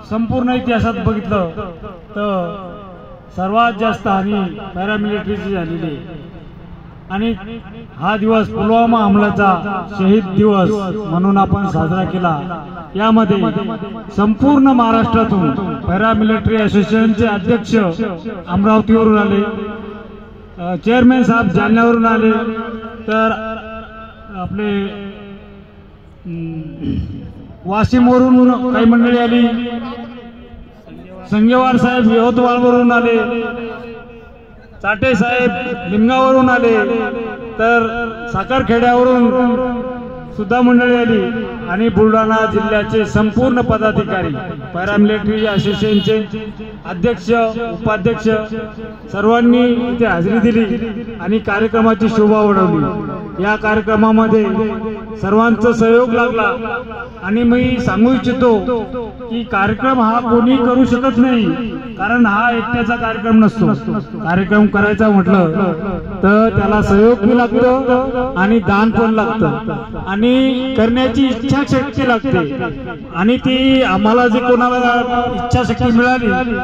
संपूर्ण इतिहासात बघितलं तर सर्वात जास्त हानी पॅरामिलिटरीची झालेली आणि हा दिवस पुलवामा हमल्याचा शहीद दिवस म्हणून आपण साजरा केला। यामध्ये संपूर्ण महाराष्ट्रातून पॅरामिलिटरी असोसिएशनचे अध्यक्ष अमरावतीवरून आले, चेअरमॅन साहेब जालन्यावरून आले, तर आपले वाशिमवरून काही मंडळी आली, संगेवार साहेब यवतमाळवरून आले, चाटे साहेब लिंगावरून आले, तर साखरखेड्यावरून सुद्धा मंडळी आली आणि बुलढाणा जिल्ह्याचे संपूर्ण पदाधिकारी पॅरामिलिटरी असोसिएशनचे अध्यक्ष उपाध्यक्ष सर्वांनी इथे हजेरी दिली आणि कार्यक्रमाची शोभा वाढवली। या कार्यक्रमामध्ये सर्वांचा सहयोग लागला आणि मी सांगू इच्छितो की कार्यक्रम हा कोणी करू शकत नाही, कारण हा एकट्याचा कार्यक्रम नसतो। कार्यक्रम करायचा म्हटलं तर त्याला सहयोग भी लागतं आणि दान पण लागतं आणि करण्याची इच्छाशक्ती लागते आणि ती आम्हाला जे कोणाला इच्छाशक्ती मिळाली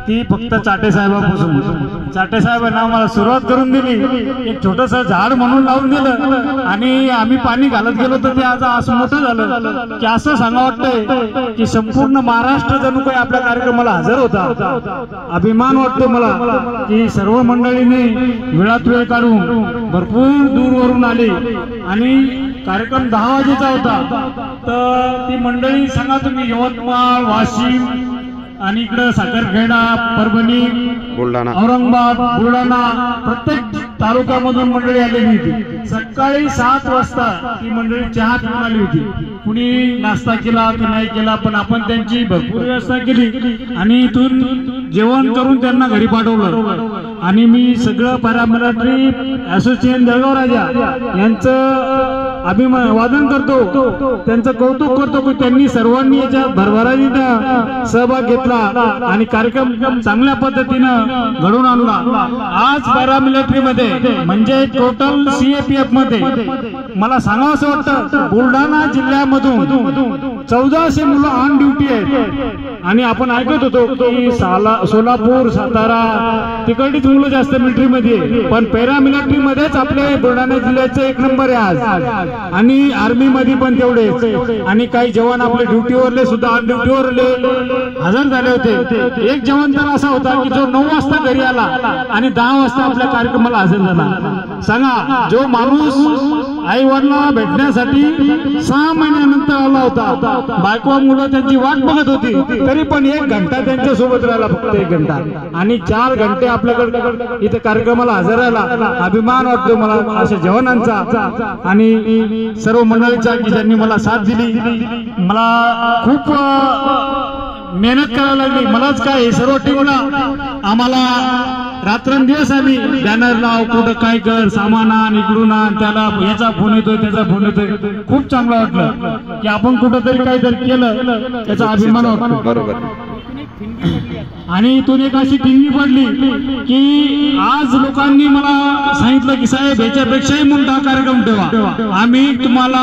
ती फक्त चाटे साहेबांपासून। चाटे साहेबांना आम्हाला सुरुवात करून दिली, एक छोटस झाड म्हणून लावून दिलं आणि आम्ही पाणी घालत गेलो तर ते आज असं मोठं झालं की असं सांगा वाटतंय की संपूर्ण महाराष्ट्र जणू काही आपल्या कार्यक्रमाला हजर होता। अभिमान वाटतो मला की सर्व मंडळींनी वेळात वेळ काढून भरपूर दूरवरून आली आणि कार्यक्रम 10 वाजेचा होता, तर ती मंडळी सांगा तुम्ही यवतमाळ, वाशिम आणि इकडे साखरखेडा, परभणी, बुलढाणा, औरंगाबाद, बुलढाणा प्रत्येक तालुक्यामधून मंडळी आलेली होती। सकाळी 7 वाजता ती मंडळी चहा पिऊन आली होती, कुणी नाश्ता केला की नाही केला, पण आपण त्यांची भरपूर व्यवस्था केली आणि इथून जेवण करून त्यांना घरी पाठवलं। आणि मी सगळं पॅरामिलिटरी असोसिएशन जळगाव राजा यांचं अभिवादन करतो, त्यांचं कौतुक करतो की त्यांनी सर्वांनी याच्यात भरभराटीने सहभाग घेतला आणि कार्यक्रम चांगल्या पद्धतीनं घडवून आणला। आज पॅरामिलिटरी मध्ये म्हणजे टोटल सीएपीएफ मध्ये मला सांगावं असं वाटतं बुलढाणा जिल्ह्यामधून 1400 मुलं ऑन ड्युटी आहेत आणि आपण ऐकत होतो की सोलापूर, सातारा तिकडीच मुलं जास्त मिलिटरी मध्ये, पण पॅरामिलिटरी मध्येच आपले बुलढाणा जिल्ह्याचे 1 नंबर आहे आज आणि आर्मी मध्ये पण तेवढेच आणि काही जवान आपले ड्युटीवरले सुद्धा ऑन ड्युटीवरले हजर झाले होते। एक जवान तर असा होता की जो 9 वाजता घरी आला आणि 10 वाजता आपल्या कार्यक्रमाला हजर झाला। सांगा, जो माणूस आई वडिलांना भेटण्यासाठी 6 महिन्यानंतर आला होता, बायको मुलं त्यांची वाट बघत होती, तरी पण 1 घंटा त्यांच्या सोबत राहिला, फक्त 1 घंटा आणि 4 घंटे आपल्याकडे इथे कार्यक्रमाला हजर राहिला। अभिमान वाटतो मला अशा जवानांचा आणि सर्व मंडळीचा की ज्यांनी मला साथ दिली। मला खूप मेहनत करावी लागली, मलाच काय सर्व टीमला आम्हाला रात्रंदिवस आम्ही बॅनर लाव, कुठं काय कर, सामान आण, इकडून आण, त्याला याचा फोन येतोय त्याचा फोन येतोय। खूप चांगलं वाटलं की आपण कुठंतरी काहीतरी केलं त्याचा अभिमान वाटतो। बरोबर। आणि इथून एक अशी ठिणगी पडली की आज लोकांनी मला सांगितलं की साहेब याच्यापेक्षाही मोठा कार्यक्रम ठेवा, आम्ही तुम्हाला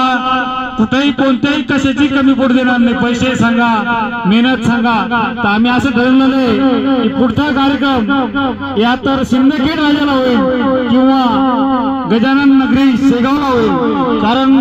कुठेही कोणत्याही कशाची कमी पडू देणार नाही, पैसे सांगा, मेहनत सांगा। तर आम्ही असं ठरवलेलं आहे की पुढचा कार्यक्रम या तर सिंदखेड राजाला होईल किंवा गजानन नगरी शेगावला होईल, कारण